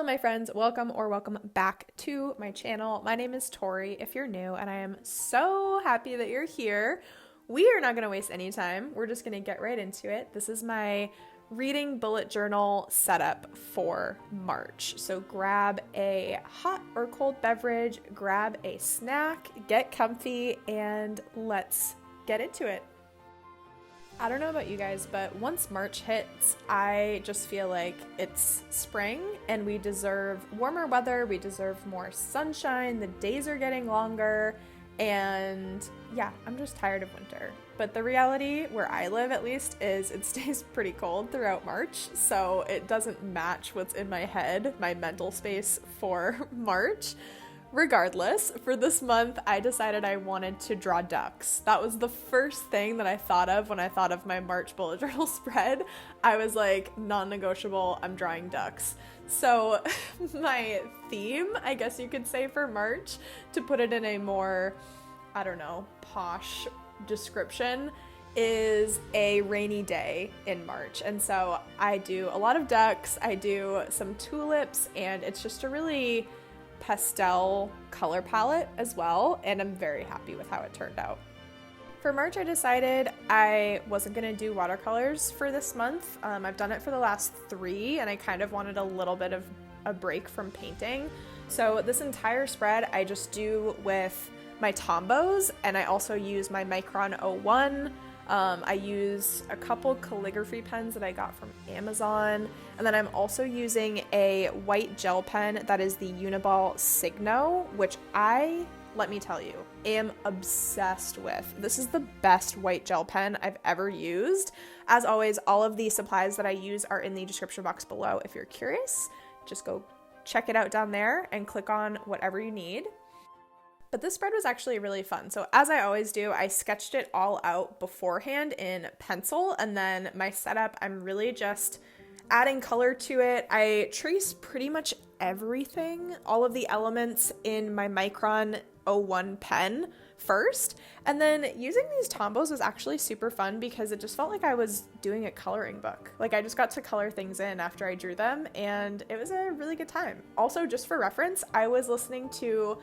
my friends, welcome back to my channel. My name is Tori if you're new, and I am so happy that you're here. We are not going to waste any time. We're just going to get right into it. This is my reading bullet journal setup for March. So grab a hot or cold beverage, grab a snack, get comfy, and let's get into it. I don't know about you guys, but once March hits, I just feel like it's spring and we deserve warmer weather, we deserve more sunshine, the days are getting longer, and yeah, I'm just tired of winter. But the reality, where I live at least, is it stays pretty cold throughout March, so it doesn't match what's in my head, my mental space for March. Regardless, for this month, I decided I wanted to draw ducks. That was the first thing that I thought of when I thought of my March bullet journal spread. I was like, non-negotiable, I'm drawing ducks. So my theme, I guess you could say, for March, to put it in a more, I don't know, posh description, is a rainy day in March. And so I do a lot of ducks, I do some tulips, and it's just a really pastel color palette as well, and I'm very happy with how it turned out. For March, I decided I wasn't going to do watercolors for this month. I've done it for the last 3, and I kind of wanted a little bit of a break from painting. So this entire spread I just do with my Tombows, and I also use my Micron 01. I use a couple calligraphy pens that I got from Amazon, and then I'm also using a white gel pen that is the Uniball Signo, which let me tell you, am obsessed with. This is the best white gel pen I've ever used. As always, all of the supplies that I use are in the description box below. If you're curious, just go check it out down there and click on whatever you need. But this spread was actually really fun. So as I always do, I sketched it all out beforehand in pencil, and then my setup, I'm really just adding color to it. I trace pretty much everything, all of the elements in my Micron 01 pen first, and then using these Tombows was actually super fun because it just felt like I was doing a coloring book. Like I just got to color things in after I drew them, and it was a really good time. Also, just for reference, I was listening to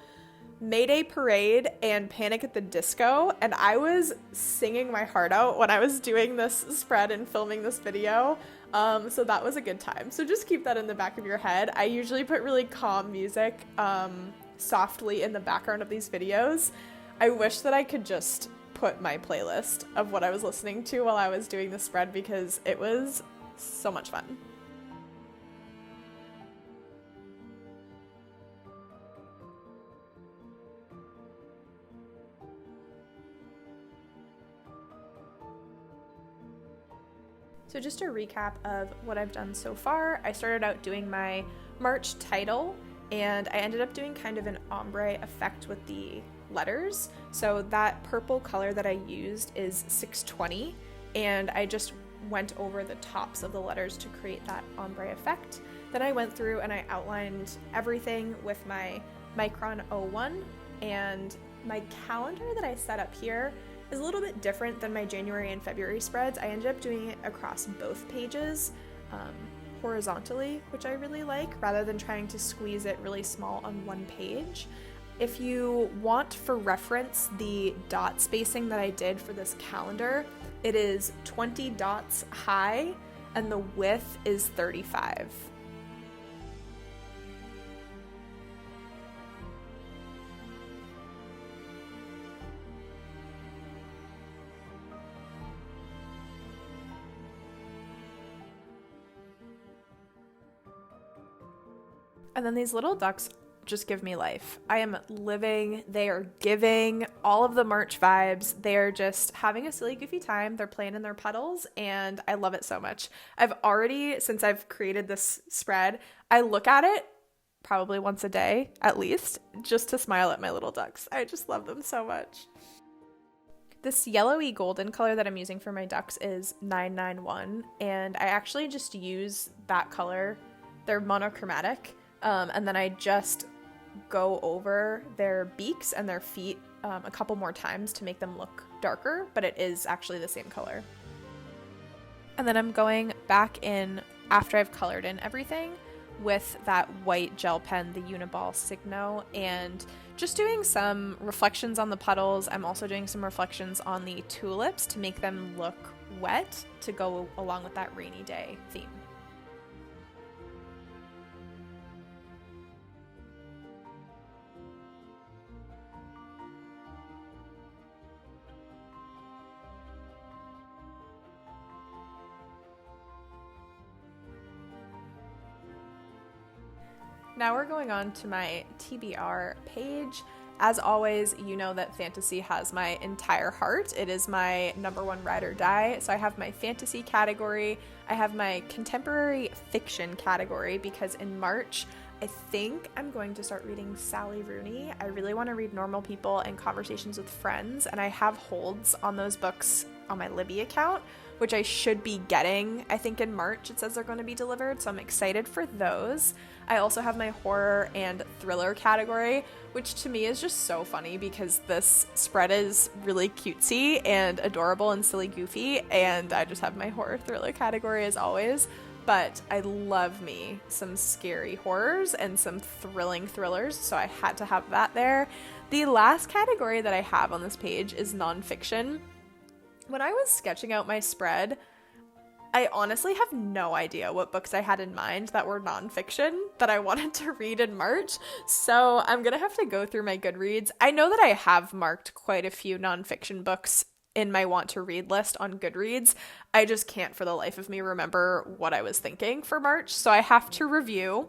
Mayday Parade and Panic at the Disco, and I was singing my heart out when I was doing this spread and filming this video, so that was a good time. So just keep that in the back of your head. I usually put really calm music softly in the background of these videos. I wish that I could just put my playlist of what I was listening to while I was doing the spread because it was so much fun. So just a recap of what I've done so far, I started out doing my March title, and I ended up doing kind of an ombre effect with the letters. So that purple color that I used is 620, and I just went over the tops of the letters to create that ombre effect. Then I went through and I outlined everything with my Micron 01, and my calendar that I set up here is a little bit different than my January and February spreads. I ended up doing it across both pages horizontally, which I really like, rather than trying to squeeze it really small on one page. If you want for reference the dot spacing that I did for this calendar, it is 20 dots high and the width is 35. And then these little ducks just give me life. I am living, they are giving all of the March vibes. They are just having a silly, goofy time. They're playing in their puddles, and I love it so much. I've already, since I've created this spread, I look at it probably once a day, at least, just to smile at my little ducks. I just love them so much. This yellowy golden color that I'm using for my ducks is 991, and I actually just use that color. They're monochromatic. And then I just go over their beaks and their feet a couple more times to make them look darker, but it is actually the same color. And then I'm going back in after I've colored in everything with that white gel pen, the Uniball Signo, and just doing some reflections on the puddles. I'm also doing some reflections on the tulips to make them look wet to go along with that rainy day theme. Now we're going on to my TBR page. As always, you know that fantasy has my entire heart. It is my number one ride or die. So I have my fantasy category. I have my contemporary fiction category because in March, I think I'm going to start reading Sally Rooney. I really want to read Normal People and Conversations with Friends, and I have holds on those books on my Libby account, which I should be getting. I think in March it says they're going to be delivered, so I'm excited for those. I also have my horror and thriller category, which to me is just so funny because this spread is really cutesy and adorable and silly goofy, and I just have my horror thriller category as always. But I love me some scary horrors and some thrilling thrillers, so I had to have that there. The last category that I have on this page is nonfiction. When I was sketching out my spread, I honestly have no idea what books I had in mind that were nonfiction that I wanted to read in March, so I'm gonna have to go through my Goodreads. I know that I have marked quite a few nonfiction books in my want to read list on Goodreads. I just can't for the life of me remember what I was thinking for March, so I have to review,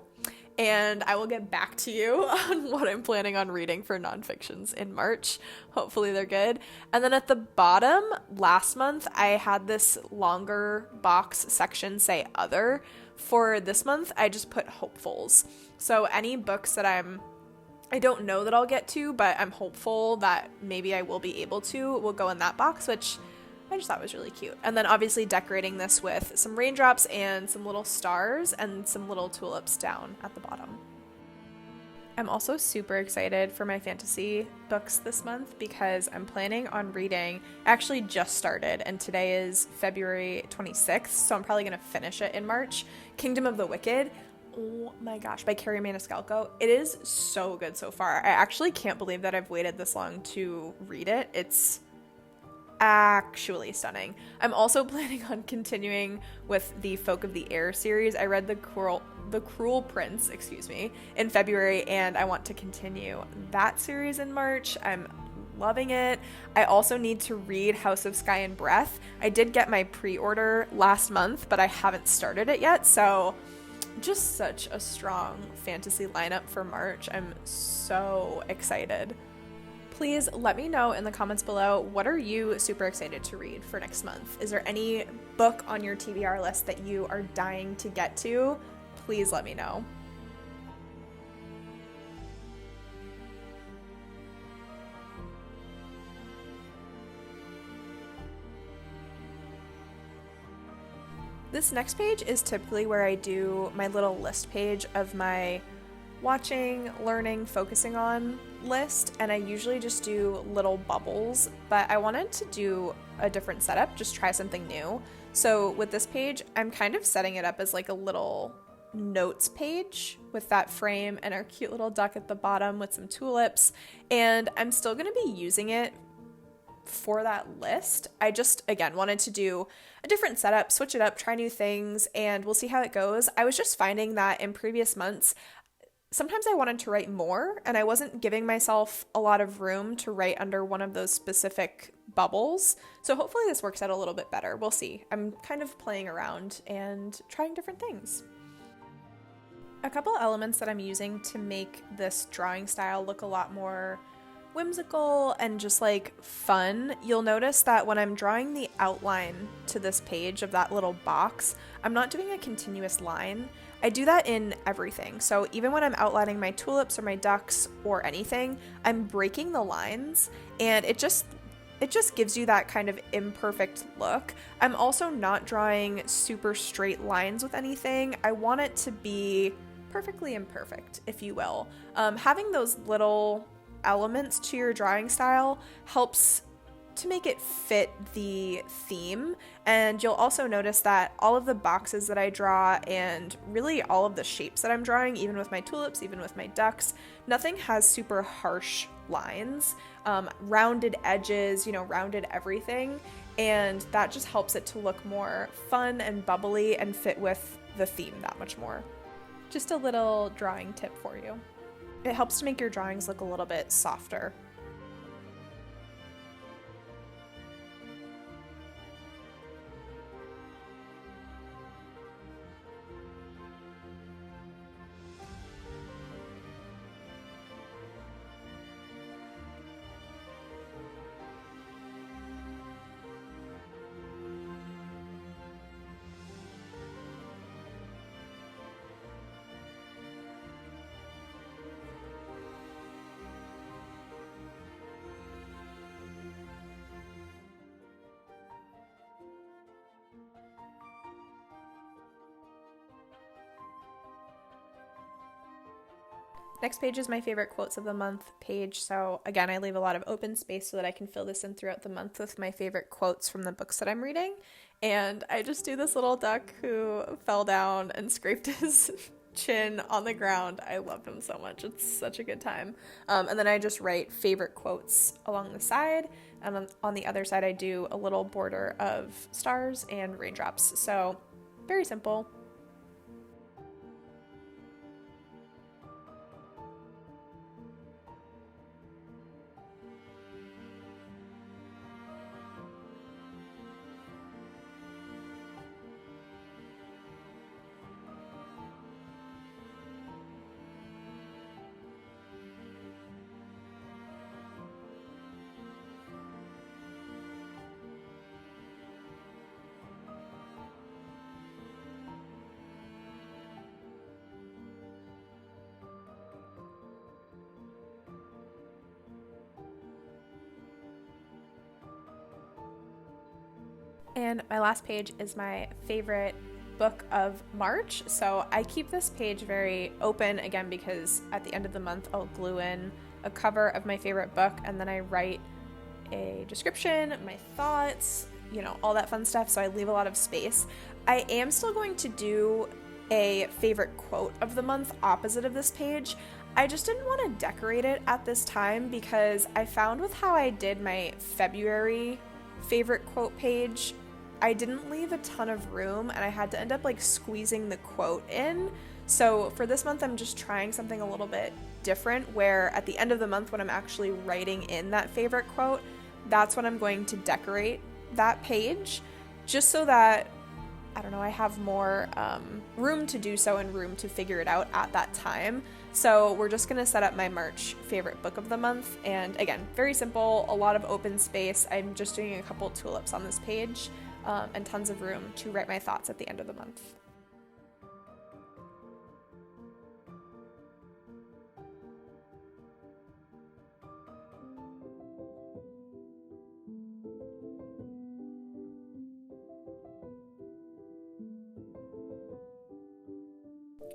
and I will get back to you on what I'm planning on reading for nonfictions in March. Hopefully they're good. And then at the bottom, last month, I had this longer box section say other. For this month, I just put hopefuls. So any books that I don't know that I'll get to, but I'm hopeful that maybe I will be able to, will go in that box, which I just thought was really cute. And then obviously decorating this with some raindrops and some little stars and some little tulips down at the bottom. I'm also super excited for my fantasy books this month because I'm planning on reading, actually just started, and today is February 26th, so I'm probably going to finish it in March, Kingdom of the Wicked. Oh my gosh, by Carrie Maniscalco. It is so good so far. I actually can't believe that I've waited this long to read it. It's actually stunning. I'm also planning on continuing with the Folk of the Air series. I read the Cruel Prince, in February, and I want to continue that series in March. I'm loving it. I also need to read House of Sky and Breath. I did get my pre-order last month, but I haven't started it yet, so just such a strong fantasy lineup for March. I'm so excited. Please let me know in the comments below, what are you super excited to read for next month? Is there any book on your TBR list that you are dying to get to? Please let me know. This next page is typically where I do my little list page of my watching, learning, focusing on list, and I usually just do little bubbles, but I wanted to do a different setup, just try something new. So with this page, I'm kind of setting it up as like a little notes page with that frame and our cute little duck at the bottom with some tulips, and I'm still going to be using it for that list. I just, again, wanted to do a different setup, switch it up, try new things, and we'll see how it goes. I was just finding that in previous months, sometimes I wanted to write more, and I wasn't giving myself a lot of room to write under one of those specific bubbles. So hopefully this works out a little bit better. We'll see. I'm kind of playing around and trying different things. A couple elements that I'm using to make this drawing style look a lot more whimsical and just like fun. You'll notice that when I'm drawing the outline to this page of that little box, I'm not doing a continuous line. I do that in everything. So even when I'm outlining my tulips or my ducks or anything, I'm breaking the lines, and it just gives you that kind of imperfect look. I'm also not drawing super straight lines with anything. I want it to be perfectly imperfect, if you will. Having those little elements to your drawing style helps to make it fit the theme. And you'll also notice that all of the boxes that I draw and really all of the shapes that I'm drawing, even with my tulips, even with my ducks, nothing has super harsh lines, rounded edges, rounded everything. And that just helps it to look more fun and bubbly and fit with the theme that much more. Just a little drawing tip for you. It helps to make your drawings look a little bit softer. Next page is my favorite quotes of the month page. So again, I leave a lot of open space so that I can fill this in throughout the month with my favorite quotes from the books that I'm reading. And I just do this little duck who fell down and scraped his chin on the ground. I love him so much. It's such a good time. And then I just write favorite quotes along the side. And on the other side, I do a little border of stars and raindrops. So very simple. And my last page is my favorite book of March. So I keep this page very open, again, because at the end of the month, I'll glue in a cover of my favorite book, and then I write a description, my thoughts, all that fun stuff. So I leave a lot of space. I am still going to do a favorite quote of the month opposite of this page. I just didn't want to decorate it at this time because I found with how I did my February favorite quote page, I didn't leave a ton of room and I had to end up squeezing the quote in. So for this month, I'm just trying something a little bit different where at the end of the month when I'm actually writing in that favorite quote, that's when I'm going to decorate that page just so that, I have more room to do so and room to figure it out at that time. So we're just going to set up my March favorite book of the month. And again, very simple, a lot of open space. I'm just doing a couple tulips on this page and tons of room to write my thoughts at the end of the month.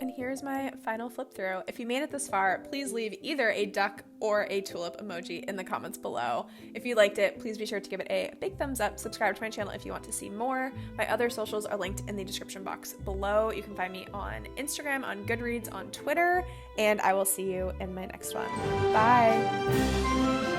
And here's my final flip through. If you made it this far, please leave either a duck or a tulip emoji in the comments below. If you liked it, please be sure to give it a big thumbs up. Subscribe to my channel if you want to see more. My other socials are linked in the description box below. You can find me on Instagram, on Goodreads, on Twitter, and I will see you in my next one. Bye!